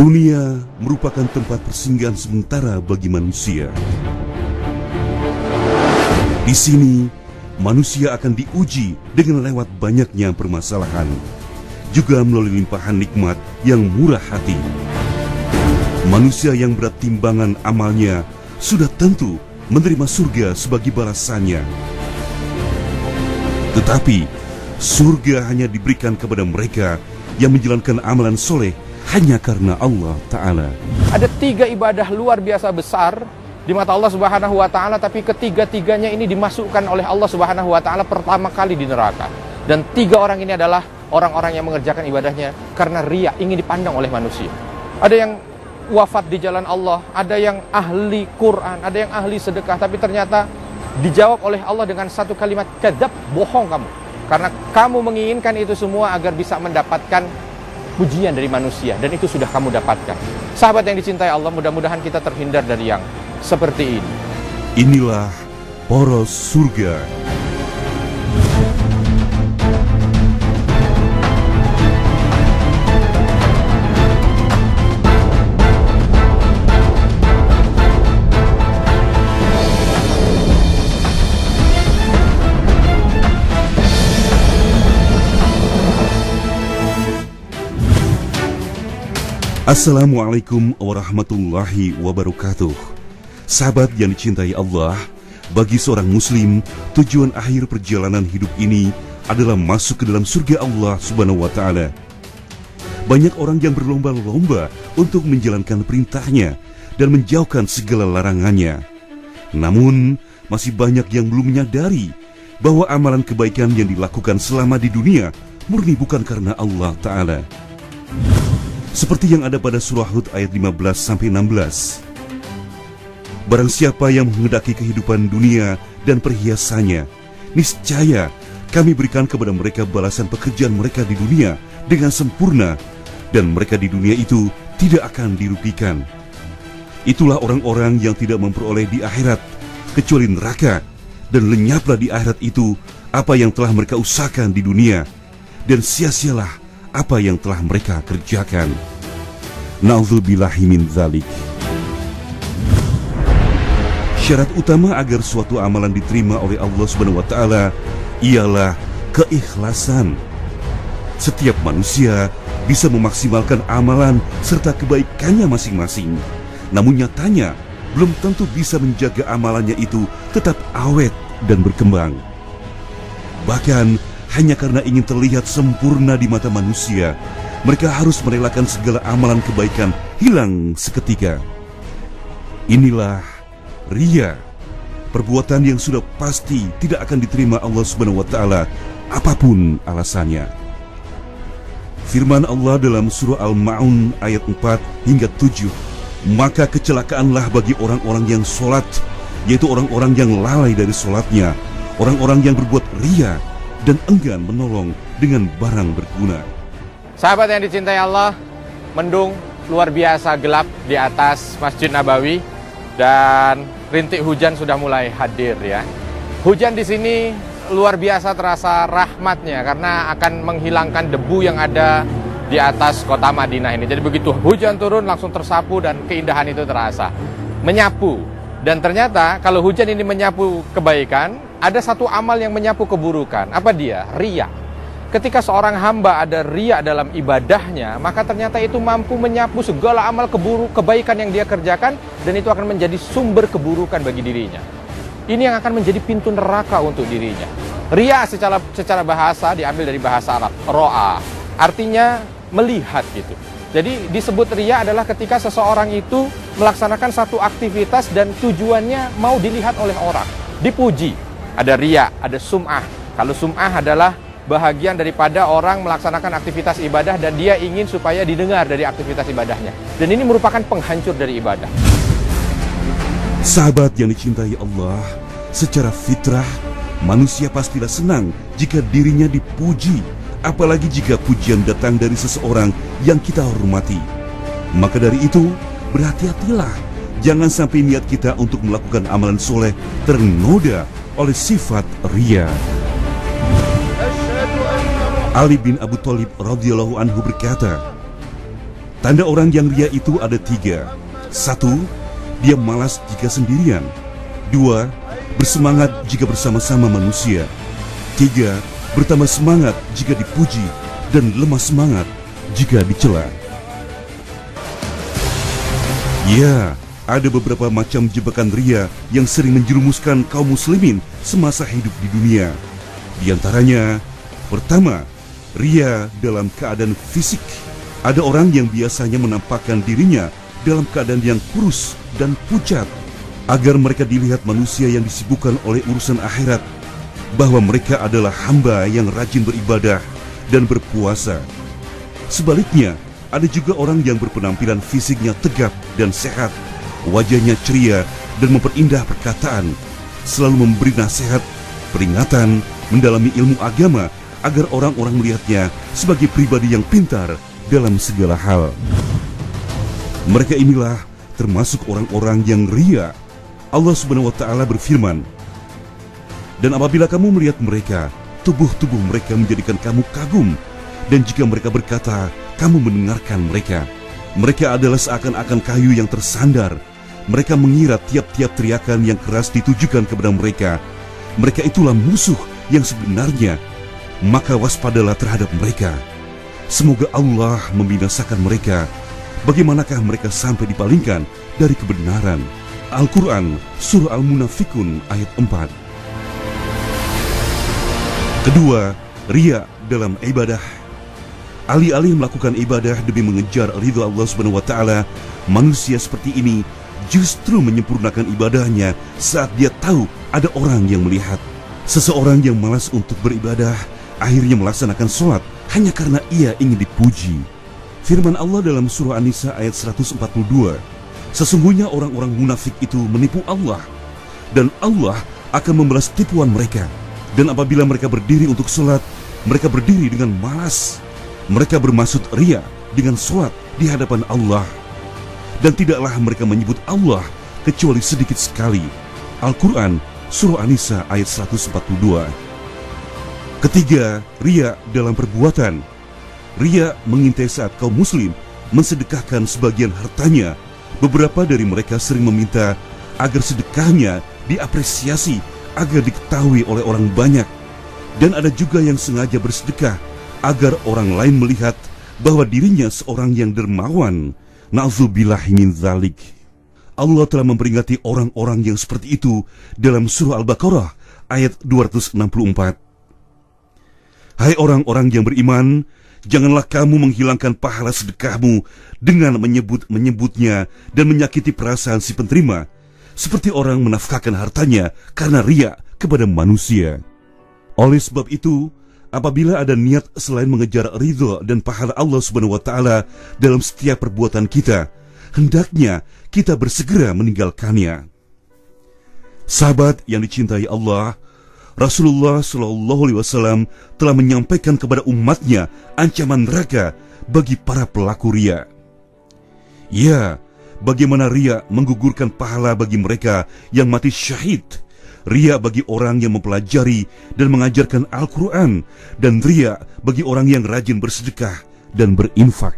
Dunia merupakan tempat persinggahan sementara bagi manusia. Di sini, manusia akan diuji dengan lewat banyaknya permasalahan, juga melalui limpahan nikmat yang murah hati. Manusia yang berat timbangan amalnya sudah tentu menerima surga sebagai balasannya. Tetapi, surga hanya diberikan kepada mereka yang menjalankan amalan soleh hanya karena Allah Ta'ala. Ada 3 ibadah luar biasa besar di mata Allah Subhanahu wa Ta'ala, tapi ketiga-tiganya ini dimasukkan oleh Allah Subhanahu wa Ta'ala pertama kali di neraka. Dan 3 orang ini adalah orang-orang yang mengerjakan ibadahnya karena riya, ingin dipandang oleh manusia. Ada yang wafat di jalan Allah, ada yang ahli Quran, ada yang ahli sedekah, tapi ternyata dijawab oleh Allah dengan satu kalimat, kadzab, bohong kamu. Karena kamu menginginkan itu semua agar bisa mendapatkan pujian dari manusia, dan itu sudah kamu dapatkan. Sahabat yang dicintai Allah, mudah-mudahan kita terhindar dari yang seperti ini. Inilah poros surga. Assalamualaikum warahmatullahi wabarakatuh. Sahabat yang dicintai Allah, bagi seorang muslim, tujuan akhir perjalanan hidup ini adalah masuk ke dalam surga Allah Subhanahu wa Ta'ala. Banyak orang yang berlomba-lomba untuk menjalankan perintahnya dan menjauhkan segala larangannya. Namun, masih banyak yang belum menyadari bahwa amalan kebaikan yang dilakukan selama di dunia murni bukan karena Allah Ta'ala. Seperti yang ada pada surah Hud ayat 15-16. Barang siapa yang menghendaki kehidupan dunia dan perhiasannya, niscaya kami berikan kepada mereka balasan pekerjaan mereka di dunia dengan sempurna, dan mereka di dunia itu tidak akan dirugikan. Itulah orang-orang yang tidak memperoleh di akhirat kecuali neraka, dan lenyaplah di akhirat itu apa yang telah mereka usahakan di dunia, dan sia-sialah apa yang telah mereka kerjakan. Na'udzubillahi min dzalik. Syarat utama agar suatu amalan diterima oleh Allah Subhanahu wa Ta'ala ialah keikhlasan. Setiap manusia bisa memaksimalkan amalan serta kebaikannya masing-masing. Namun nyatanya belum tentu bisa menjaga amalannya itu tetap awet dan berkembang. Bahkan hanya karena ingin terlihat sempurna di mata manusia, mereka harus merelakan segala amalan kebaikan hilang seketika. Inilah riya, perbuatan yang sudah pasti tidak akan diterima Allah Subhanahu wa Ta'ala apapun alasannya. Firman Allah dalam surah Al-Ma'un ayat 4 hingga 7, maka kecelakaanlah bagi orang-orang yang sholat, yaitu orang-orang yang lalai dari sholatnya, orang-orang yang berbuat riya dan enggan menolong dengan barang berguna. Sahabat yang dicintai Allah, mendung luar biasa gelap di atas Masjid Nabawi, dan rintik hujan sudah mulai hadir ya. Hujan di sini luar biasa terasa rahmatnya karena akan menghilangkan debu yang ada di atas kota Madinah ini. Jadi begitu hujan turun langsung tersapu dan keindahan itu terasa. Menyapu. Dan ternyata kalau hujan ini menyapu kebaikan, ada satu amal yang menyapu keburukan. Apa dia? Riya. Ketika seorang hamba ada riya dalam ibadahnya, maka ternyata itu mampu menyapu segala amal kebaikan yang dia kerjakan, dan itu akan menjadi sumber keburukan bagi dirinya. Ini yang akan menjadi pintu neraka untuk dirinya. Riya secara bahasa diambil dari bahasa Arab, ro'a, artinya melihat gitu. Jadi disebut riya adalah ketika seseorang itu melaksanakan satu aktivitas dan tujuannya mau dilihat oleh orang, dipuji. Ada riya, ada sum'ah. Kalau sum'ah adalah bahagian daripada orang melaksanakan aktivitas ibadah dan dia ingin supaya didengar dari aktivitas ibadahnya. Dan ini merupakan penghancur dari ibadah. Sahabat yang dicintai Allah, secara fitrah manusia pastilah senang jika dirinya dipuji, apalagi jika pujian datang dari seseorang yang kita hormati. Maka dari itu, berhati-hatilah, jangan sampai niat kita untuk melakukan amalan soleh ternoda oleh sifat riya. Ali bin Abu Thalib radhiyallahu anhu berkata, Tanda orang yang ria itu ada 3. 1. Dia malas jika sendirian. 2. Bersemangat jika bersama-sama manusia. 3. Bertambah semangat jika dipuji dan lemah semangat jika dicela. Ya, ada beberapa macam jebakan ria yang sering menjerumuskan kaum muslimin semasa hidup di dunia. Di antaranya, pertama, ria dalam keadaan fisik. Ada orang yang biasanya menampakkan dirinya dalam keadaan yang kurus dan pucat, agar mereka dilihat manusia yang disibukkan oleh urusan akhirat, bahwa mereka adalah hamba yang rajin beribadah dan berpuasa. Sebaliknya, ada juga orang yang berpenampilan fisiknya tegap dan sehat, wajahnya ceria dan memperindah perkataan, selalu memberi nasihat, peringatan, mendalami ilmu agama, agar orang-orang melihatnya sebagai pribadi yang pintar dalam segala hal. Mereka inilah termasuk orang-orang yang ria. Allah Subhanahu wa Ta'ala berfirman, "Dan apabila kamu melihat mereka, tubuh-tubuh mereka menjadikan kamu kagum, dan jika mereka berkata, kamu mendengarkan mereka. Mereka adalah seakan-akan kayu yang tersandar. Mereka mengira tiap-tiap teriakan yang keras ditujukan kepada mereka. Mereka itulah musuh yang sebenarnya. Maka waspadalah terhadap mereka. Semoga Allah membinasakan mereka. Bagaimanakah mereka sampai dipalingkan dari kebenaran?" Al-Quran, Surah Al-Munafikun ayat 4. Kedua, ria dalam ibadah. Alih-alih melakukan ibadah demi mengejar ridha Allah Subhanahu wa Ta'ala, manusia seperti ini justru menyempurnakan ibadahnya saat dia tahu ada orang yang melihat. Seseorang yang malas untuk beribadah akhirnya melaksanakan sholat hanya karena ia ingin dipuji. Firman Allah dalam surah An-Nisa ayat 142, "Sesungguhnya orang-orang munafik itu menipu Allah, dan Allah akan membalas tipuan mereka. Dan apabila mereka berdiri untuk sholat, mereka berdiri dengan malas. Mereka bermaksud ria dengan sholat di hadapan Allah. Dan tidaklah mereka menyebut Allah kecuali sedikit sekali." Al-Quran, surah An-Nisa ayat 142. Ketiga, ria dalam perbuatan. Ria mengintai saat kaum muslim mensedekahkan sebagian hartanya. Beberapa dari mereka sering meminta agar sedekahnya diapresiasi agar diketahui oleh orang banyak. Dan ada juga yang sengaja bersedekah agar orang lain melihat bahwa dirinya seorang yang dermawan. Na'udzubillahi min dzalik. Allah telah memperingati orang-orang yang seperti itu dalam surah Al-Baqarah ayat 264. Hai orang-orang yang beriman, janganlah kamu menghilangkan pahala sedekahmu dengan menyebut-menyebutnya dan menyakiti perasaan si penerima, seperti orang menafkahkan hartanya karena ria kepada manusia. Oleh sebab itu, apabila ada niat selain mengejar ridho dan pahala Allah Subhanahu wa Ta'ala dalam setiap perbuatan kita, hendaknya kita bersegera meninggalkannya. Sahabat yang dicintai Allah, Rasulullah SAW telah menyampaikan kepada umatnya ancaman neraka bagi para pelaku ria. Ya, bagaimana ria menggugurkan pahala bagi mereka yang mati syahid, ria bagi orang yang mempelajari dan mengajarkan Al-Quran, dan ria bagi orang yang rajin bersedekah dan berinfak.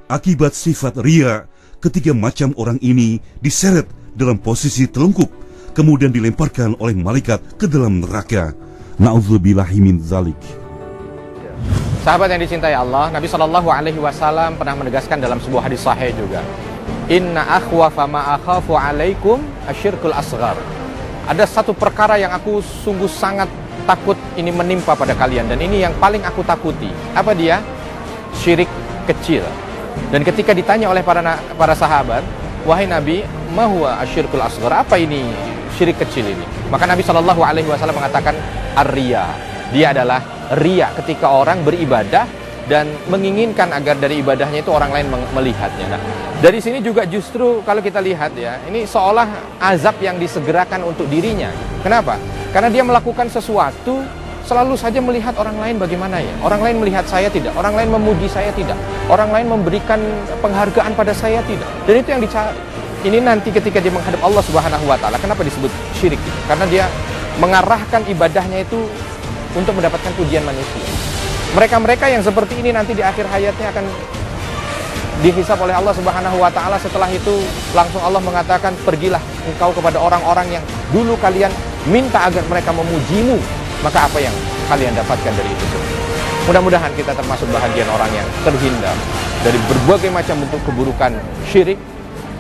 Akibat sifat ria, ketiga macam orang ini diseret dalam posisi telungkup, kemudian dilemparkan oleh malaikat ke dalam neraka. Na'udzubillahi min dzalik. Sahabat yang dicintai Allah, Nabi SAW pernah menegaskan dalam sebuah hadis sahih juga, "Inna akhwafa ma akhafu alaikum asyirkul asghar." Ada satu perkara yang aku sungguh sangat takut ini menimpa pada kalian, dan ini yang paling aku takuti. Apa dia? Syirik kecil. Dan ketika ditanya oleh para sahabat, "Wahai Nabi, ma huwa asyirkul asghar?" Apa ini syirik kecil ini? Maka Nabi SAW mengatakan ar-riya. Dia adalah riya, ketika orang beribadah dan menginginkan agar dari ibadahnya itu orang lain melihatnya. Nah, dari sini juga justru kalau kita lihat ya, ini seolah azab yang disegerakan untuk dirinya. Kenapa? Karena dia melakukan sesuatu selalu saja melihat orang lain bagaimana ya. Orang lain melihat saya tidak, orang lain memuji saya tidak, orang lain memberikan penghargaan pada saya tidak. Dan itu yang dicari. Ini nanti ketika dia menghadap Allah Subhanahu wa Ta'ala, kenapa disebut syirik? Karena dia mengarahkan ibadahnya itu untuk mendapatkan pujian manusia. Mereka-mereka yang seperti ini nanti di akhir hayatnya akan dihisab oleh Allah Subhanahu wa taala. Setelah itu langsung Allah mengatakan, pergilah engkau kepada orang-orang yang dulu kalian minta agar mereka memujimu, maka apa yang kalian dapatkan dari itu? Mudah-mudahan kita termasuk bahagian orang yang terhindar dari berbagai macam bentuk keburukan syirik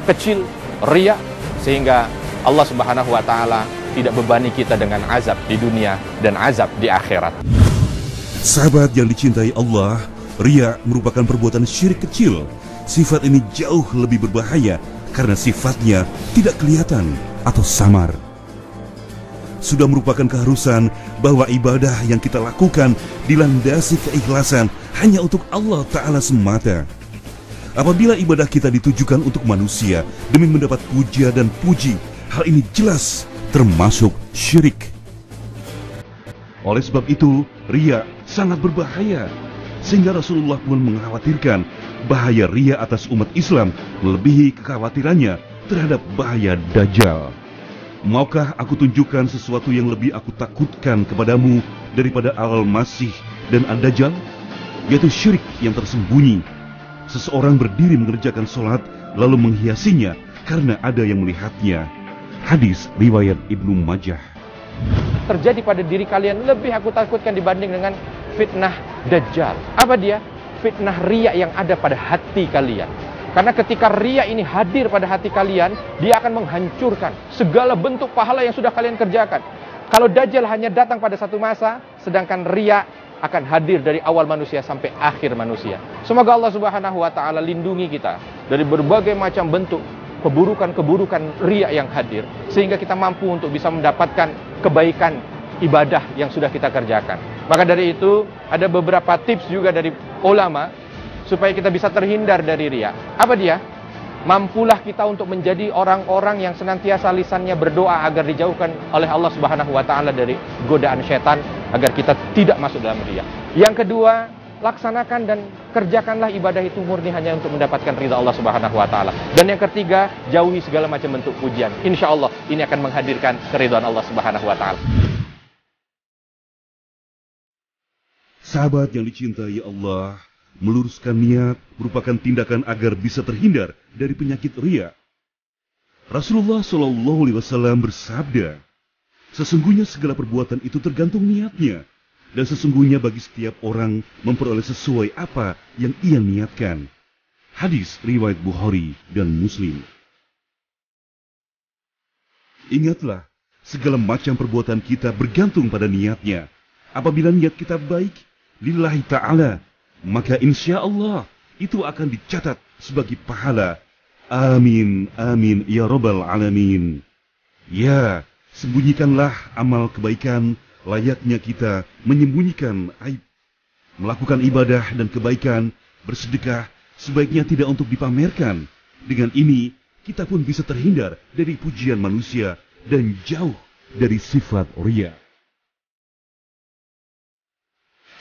kecil, riya, sehingga Allah Subhanahu wa taala tidak bebani kita dengan azab di dunia dan azab di akhirat. Sahabat yang dicintai Allah, riya merupakan perbuatan syirik kecil. Sifat ini jauh lebih berbahaya karena sifatnya tidak kelihatan atau samar. Sudah merupakan keharusan bahwa ibadah yang kita lakukan dilandasi keikhlasan hanya untuk Allah Ta'ala semata. Apabila ibadah kita ditujukan untuk manusia demi mendapat puja dan puji, hal ini jelas termasuk syirik. Oleh sebab itu, riya sangat berbahaya, sehingga Rasulullah pun mengkhawatirkan bahaya riya atas umat Islam melebihi kekhawatirannya terhadap bahaya Dajjal. Maukah aku tunjukkan sesuatu yang lebih aku takutkan kepadamu daripada Al-Masih dan Ad-Dajjal? Yaitu syirik yang tersembunyi. Seseorang berdiri mengerjakan sholat lalu menghiasinya karena ada yang melihatnya. Hadis riwayat Ibnu Majah. Terjadi pada diri kalian lebih aku takutkan dibanding dengan fitnah Dajjal. Apa dia? Fitnah riya yang ada pada hati kalian. Karena ketika riya ini hadir pada hati kalian, dia akan menghancurkan segala bentuk pahala yang sudah kalian kerjakan. Kalau Dajjal hanya datang pada satu masa, sedangkan riya akan hadir dari awal manusia sampai akhir manusia. Semoga Allah Subhanahu wa taala lindungi kita dari berbagai macam bentuk keburukan-keburukan riya yang hadir, sehingga kita mampu untuk bisa mendapatkan kebaikan ibadah yang sudah kita kerjakan. Maka dari itu, ada beberapa tips juga dari ulama supaya kita bisa terhindar dari riya. Apa dia? Mampulah kita untuk menjadi orang-orang yang senantiasa lisannya berdoa agar dijauhkan oleh Allah Subhanahu wa taala dari godaan setan, agar kita tidak masuk dalam riya. Yang kedua, laksanakan dan kerjakanlah ibadah itu murni hanya untuk mendapatkan ridha Allah Subhanahu wa taala. Dan yang ketiga, jauhi segala macam bentuk pujian. Insya Allah ini akan menghadirkan keridhaan Allah Subhanahu wa taala. Sahabat yang dicintai Allah, meluruskan niat merupakan tindakan agar bisa terhindar dari penyakit riya. Rasulullah SAW bersabda, sesungguhnya segala perbuatan itu tergantung niatnya, dan sesungguhnya bagi setiap orang memperoleh sesuai apa yang ia niatkan. Hadis riwayat Bukhari dan Muslim. Ingatlah, segala macam perbuatan kita bergantung pada niatnya. Apabila niat kita baik, lillahi ta'ala, maka insya Allah itu akan dicatat sebagai pahala. Amin, amin, ya Rabbal Alamin. Ya, sembunyikanlah amal kebaikan layaknya kita menyembunyikan aib. Melakukan ibadah dan kebaikan, bersedekah, sebaiknya tidak untuk dipamerkan. Dengan ini, kita pun bisa terhindar dari pujian manusia dan jauh dari sifat riya.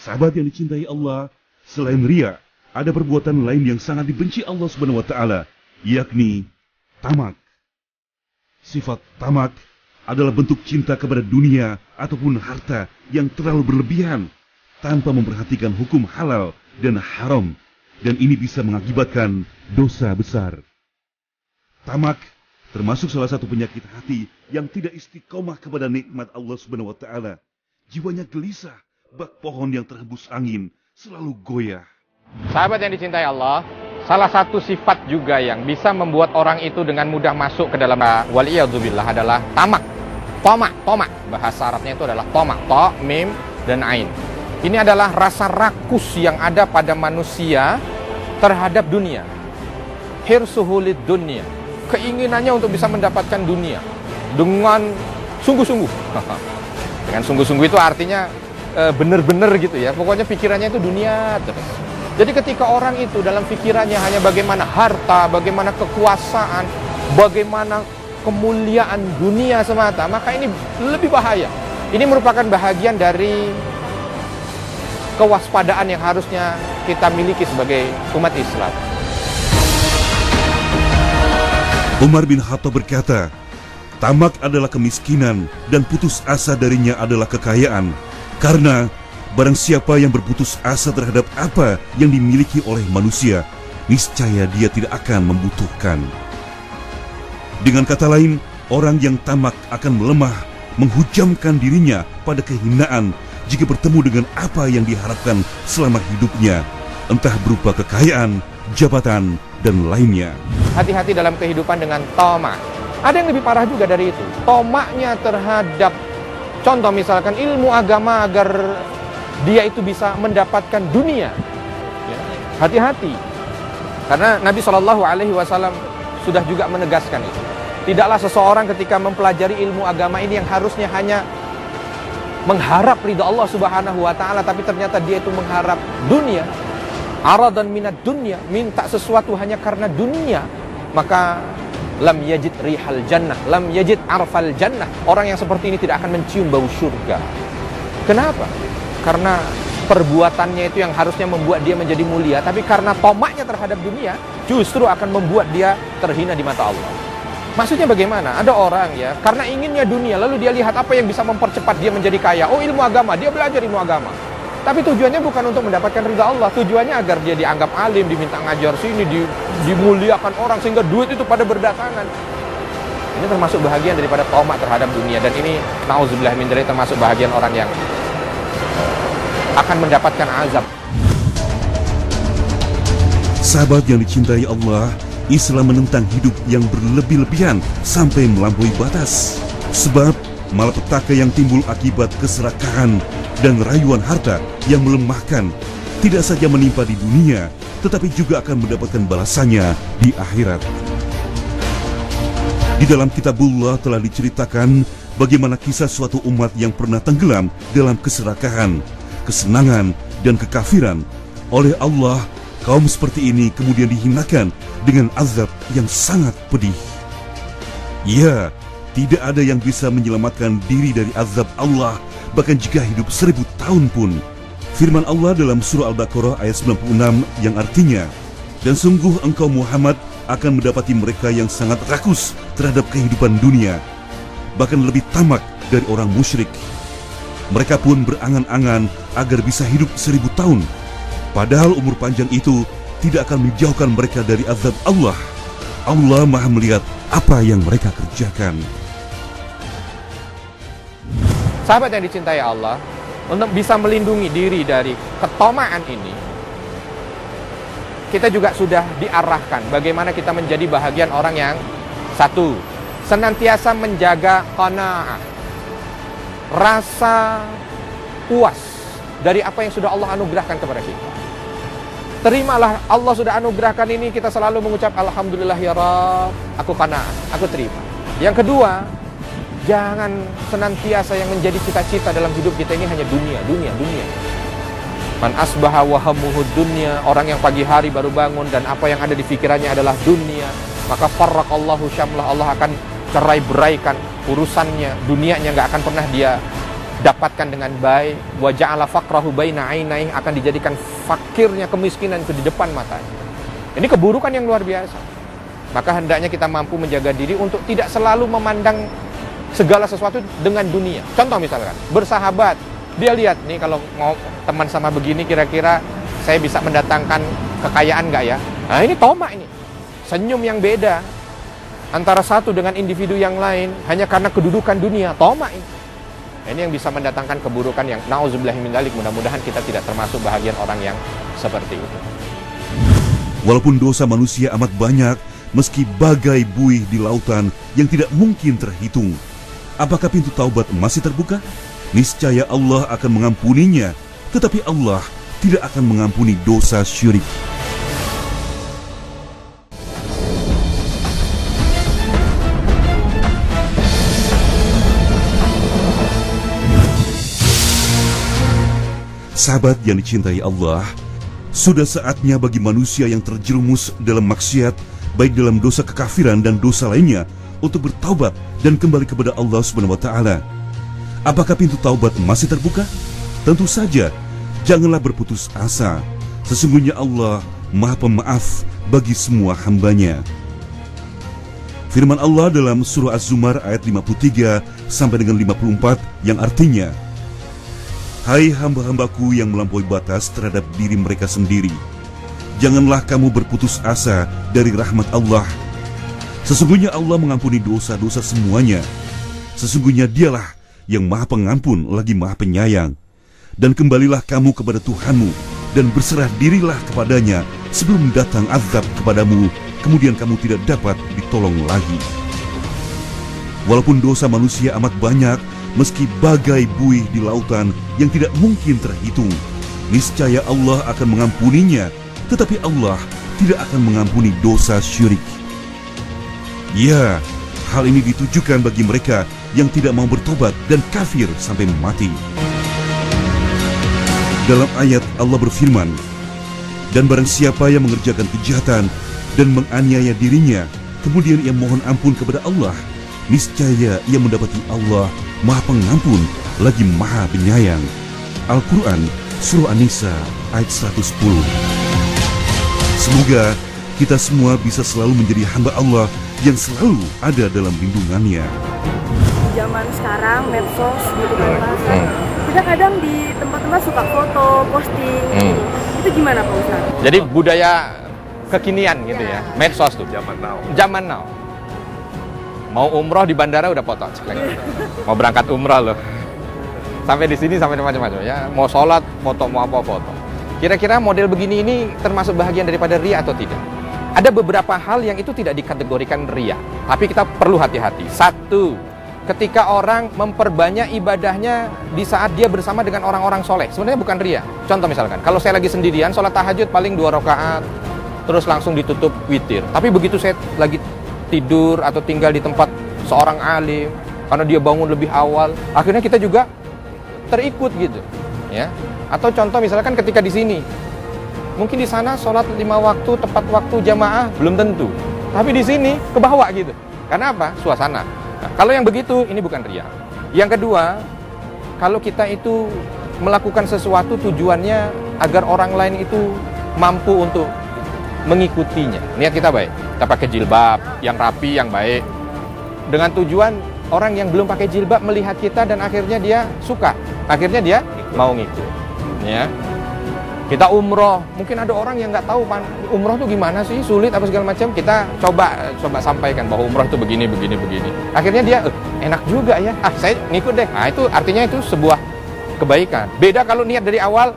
Sahabat yang dicintai Allah, selain riya, ada perbuatan lain yang sangat dibenci Allah Subhanahu wa taala, yakni tamak. Sifat tamak adalah bentuk cinta kepada dunia ataupun harta yang terlalu berlebihan tanpa memperhatikan hukum halal dan haram, dan ini bisa mengakibatkan dosa besar. Tamak termasuk salah satu penyakit hati yang tidak istiqomah kepada nikmat Allah Subhanahu wa taala. Jiwanya gelisah, bak pohon yang terhembus angin selalu goyah. Sahabat yang dicintai Allah, salah satu sifat juga yang bisa membuat orang itu dengan mudah masuk ke dalam waliyadzubillah adalah tamak. Tomak. Bahasa Arabnya itu adalah tomak. To, mim, dan ain. Ini adalah rasa rakus yang ada pada manusia terhadap dunia. Hirsuhulid dunia. Keinginannya untuk bisa mendapatkan dunia dengan sungguh-sungguh. Dengan sungguh-sungguh itu artinya benar-benar gitu ya. Pokoknya pikirannya itu dunia terus. Jadi ketika orang itu dalam pikirannya hanya bagaimana harta, bagaimana kekuasaan, bagaimana kemuliaan dunia semata, maka ini lebih bahaya. Ini merupakan bahagian dari kewaspadaan yang harusnya kita miliki sebagai umat Islam. Umar bin Khattab berkata, tamak adalah kemiskinan dan putus asa darinya adalah kekayaan. Karena barang siapa yang berputus asa terhadap apa yang dimiliki oleh manusia, niscaya dia tidak akan membutuhkan. Dengan kata lain, orang yang tamak akan melemah, menghujamkan dirinya pada kehinaan jika bertemu dengan apa yang diharapkan selama hidupnya, entah berupa kekayaan, jabatan, dan lainnya. Hati-hati dalam kehidupan dengan tamak. Ada yang lebih parah juga dari itu. Tamaknya terhadap, contoh misalkan ilmu agama agar dia itu bisa mendapatkan dunia. Hati-hati. Karena Nabi SAW sudah juga menegaskan itu. Tidaklah seseorang ketika mempelajari ilmu agama ini yang harusnya hanya mengharap ridha Allah Subhanahu wa taala, tapi ternyata dia itu mengharap dunia. Aradan minad dunya, minta sesuatu hanya karena dunia, maka lam yajid rihal jannah, lam yajid arfal jannah. Orang yang seperti ini tidak akan mencium bau surga. Kenapa? Karena perbuatannya itu yang harusnya membuat dia menjadi mulia, tapi karena tomaknya terhadap dunia justru akan membuat dia terhina di mata Allah. Maksudnya bagaimana? Ada orang ya, karena inginnya dunia, lalu dia lihat apa yang bisa mempercepat dia menjadi kaya. Oh, ilmu agama, dia belajar ilmu agama. Tapi tujuannya bukan untuk mendapatkan ridha Allah, tujuannya agar dia dianggap alim, diminta ngajar sini, dimuliakan orang sehingga duit itu pada berdatangan. Ini termasuk bahagian daripada tamak terhadap dunia, dan ini nauzubillah min dzalik termasuk bahagian orang yang akan mendapatkan azab. Sahabat yang dicintai Allah, Islam menentang hidup yang berlebih-lebihan sampai melampaui batas. Sebab malapetaka yang timbul akibat keserakahan dan rayuan harta yang melemahkan tidak saja menimpa di dunia, tetapi juga akan mendapatkan balasannya di akhirat. Di dalam kitabullah telah diceritakan bagaimana kisah suatu umat yang pernah tenggelam dalam keserakahan, kesenangan, dan kekafiran. Oleh Allah, kaum seperti ini kemudian dihinakan dengan azab yang sangat pedih. Ya, tidak ada yang bisa menyelamatkan diri dari azab Allah, bahkan jika hidup 1000 tahun pun. Firman Allah dalam surah Al-Baqarah ayat 96 yang artinya, dan sungguh engkau Muhammad akan mendapati mereka yang sangat rakus terhadap kehidupan dunia, bahkan lebih tamak dari orang musyrik. Mereka pun berangan-angan agar bisa hidup 1000 tahun, padahal umur panjang itu tidak akan menjauhkan mereka dari azab Allah. Allah Maha melihat apa yang mereka kerjakan. Sahabat yang dicintai Allah, untuk bisa melindungi diri dari ketamaan ini, kita juga sudah diarahkan bagaimana kita menjadi bahagian orang yang satu, senantiasa menjaga qanaah, rasa puas dari apa yang sudah Allah anugerahkan kepada kita. Terimalah, Allah sudah anugerahkan ini, kita selalu mengucap alhamdulillah ya Rabb, aku qanaah, aku terima. Yang kedua, jangan senantiasa yang menjadi cita-cita dalam hidup kita ini hanya dunia. Man asbaha wa hammuhu dunya, orang yang pagi hari baru bangun dan apa yang ada di pikirannya adalah dunia, maka farraqallahu syamlah, Allah akan cerai-beraikan urusannya, dunianya nggak akan pernah dia dapatkan dengan baik. Wa ja'ala faqrahu baina ainaihi, akan dijadikan fakirnya, kemiskinan itu di depan matanya. Ini keburukan yang luar biasa. Maka hendaknya kita mampu menjaga diri untuk tidak selalu memandang segala sesuatu dengan dunia. Contoh misalkan, bersahabat, dia lihat nih kalau mau teman sama begini kira-kira saya bisa mendatangkan kekayaan nggak ya? Nah ini tamak ini. Senyum yang beda antara satu dengan individu yang lain hanya karena kedudukan dunia, tamak ini. Ini yang bisa mendatangkan keburukan yang nauzubillahi min dzalik. Mudah-mudahan kita tidak termasuk bahagian orang yang seperti itu. Walaupun dosa manusia amat banyak, meski bagai buih di lautan yang tidak mungkin terhitung, apakah pintu taubat masih terbuka? Niscaya Allah akan mengampuninya, tetapi Allah tidak akan mengampuni dosa syirik. Sahabat yang dicintai Allah, sudah saatnya bagi manusia yang terjerumus dalam maksiat, baik dalam dosa kekafiran dan dosa lainnya, untuk bertaubat dan kembali kepada Allah SWT. Apakah pintu taubat masih terbuka? Tentu saja, janganlah berputus asa. Sesungguhnya Allah Maha Pemaaf bagi semua hambanya. Firman Allah dalam surah Az-Zumar ayat 53 sampai dengan 54 yang artinya, hai hamba-hambaku yang melampaui batas terhadap diri mereka sendiri, janganlah kamu berputus asa dari rahmat Allah. Sesungguhnya Allah mengampuni dosa-dosa semuanya. Sesungguhnya Dialah yang Maha Pengampun lagi Maha Penyayang. Dan kembalilah kamu kepada Tuhanmu dan berserah dirilah kepadanya sebelum datang azab kepadamu, kemudian kamu tidak dapat ditolong lagi. Walaupun dosa manusia amat banyak, meski bagai buih di lautan yang tidak mungkin terhitung, niscaya Allah akan mengampuninya, tetapi Allah tidak akan mengampuni dosa syirik. Ya, hal ini ditujukan bagi mereka yang tidak mau bertobat dan kafir sampai mati. Dalam ayat Allah berfirman, dan barang siapa yang mengerjakan kejahatan dan menganiaya dirinya, kemudian ia mohon ampun kepada Allah, niscaya ia mendapati Allah Maha Pengampun lagi Maha Penyayang. Al-Quran Surah An-Nisa ayat 110. Semoga kita semua bisa selalu menjadi hamba Allah yang selalu ada dalam lindungannya. Zaman sekarang medsos gitu kan, kita kadang di tempat-tempat suka foto, posting, itu gimana Pak Ustaz? Jadi budaya kekinian gitu ya, medsos tuh. Zaman now. Mau umroh di bandara udah foto, mau berangkat umroh loh. Sampai di sini sampai macam-macam ya, mau sholat foto, mau apa foto. Kira-kira model begini ini termasuk bahagian daripada ria atau tidak? Ada beberapa hal yang itu tidak dikategorikan ria, tapi kita perlu hati-hati. Satu, ketika orang memperbanyak ibadahnya di saat dia bersama dengan orang-orang soleh, sebenarnya bukan ria. Contoh misalkan, kalau saya lagi sendirian, sholat tahajud paling 2 rakaat, terus langsung ditutup witir. Tapi begitu saya lagi tidur atau tinggal di tempat seorang alim, karena dia bangun lebih awal, akhirnya kita juga terikut gitu, ya. Atau contoh misalkan ketika di sini, mungkin di sana sholat 5 waktu tepat waktu jamaah belum tentu, tapi di sini kebawa gitu. Karena apa? Suasana. Nah, kalau yang begitu, ini bukan ria. Yang kedua, kalau kita itu melakukan sesuatu tujuannya agar orang lain itu mampu untuk mengikutinya. Niat kita baik. Kita pakai jilbab, yang rapi, yang baik. Dengan tujuan orang yang belum pakai jilbab melihat kita dan akhirnya dia suka. Akhirnya dia mau ngikut. Ya. Kita umroh, mungkin ada orang yang nggak tahu umroh tuh gimana sih, sulit apa segala macam. Kita coba sampaikan bahwa umroh tuh begini. Akhirnya dia enak juga ya. Saya ngikut deh. Nah, itu artinya itu sebuah kebaikan. Beda kalau niat dari awal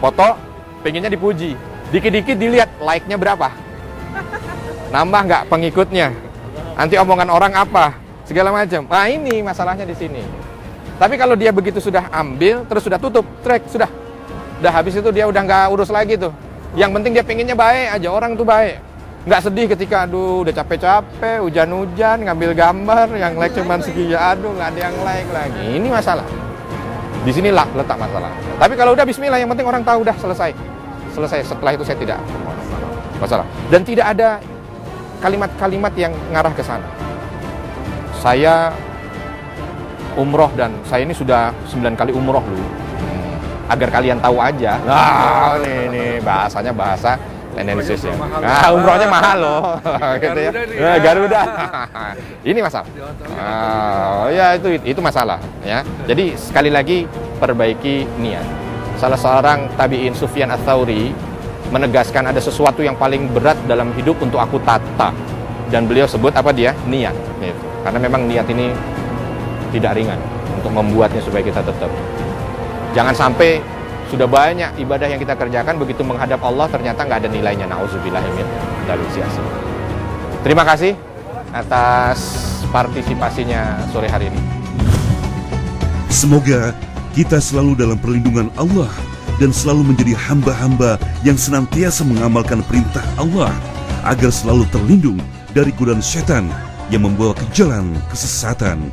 foto, pengennya dipuji. Dikit-dikit dilihat like-nya berapa. Nambah nggak pengikutnya? Nanti omongan orang apa? Segala macam. Nah, ini masalahnya di sini. Tapi kalau dia begitu sudah ambil, terus sudah tutup, track, sudah habis itu dia udah nggak urus lagi tuh. Yang penting dia pengennya baik aja, orang tuh baik. Nggak sedih ketika aduh udah capek-capek, hujan-hujan, ngambil gambar, yang like cuman sekian, aduh nggak ada yang like lagi. Ini masalah. Di sini letak masalah. Tapi kalau udah bismillah, yang penting orang tahu udah selesai. Setelah itu saya tidak masalah. Dan tidak ada kalimat-kalimat yang ngarah ke sana. Saya umroh dan saya ini sudah 9 kali umroh dulu. Agar kalian tahu aja. Nah, ini bahasanya bahasa tendensius ya. Nah, umrohnya mahal loh. Gitu ya. Garuda. Ini masalah. Ya itu masalah ya. Jadi sekali lagi perbaiki niat. Salah seorang tabi'in Sufyan Ats-Tsauri menegaskan ada sesuatu yang paling berat dalam hidup untuk aku tata. Dan beliau sebut apa dia? Niat. Gitu. Karena memang niat ini tidak ringan untuk membuatnya supaya kita tetap. Jangan sampai sudah banyak ibadah yang kita kerjakan, begitu menghadap Allah ternyata nggak ada nilainya. Nauzubillah min dzalik sia-sia. Terima kasih atas partisipasinya sore hari ini. Semoga kita selalu dalam perlindungan Allah dan selalu menjadi hamba-hamba yang senantiasa mengamalkan perintah Allah agar selalu terlindung dari godaan setan yang membawa ke jalan kesesatan.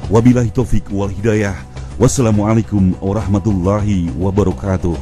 Wabillahi taufik wal hidayah. Wassalamualaikum warahmatullahi wabarakatuh.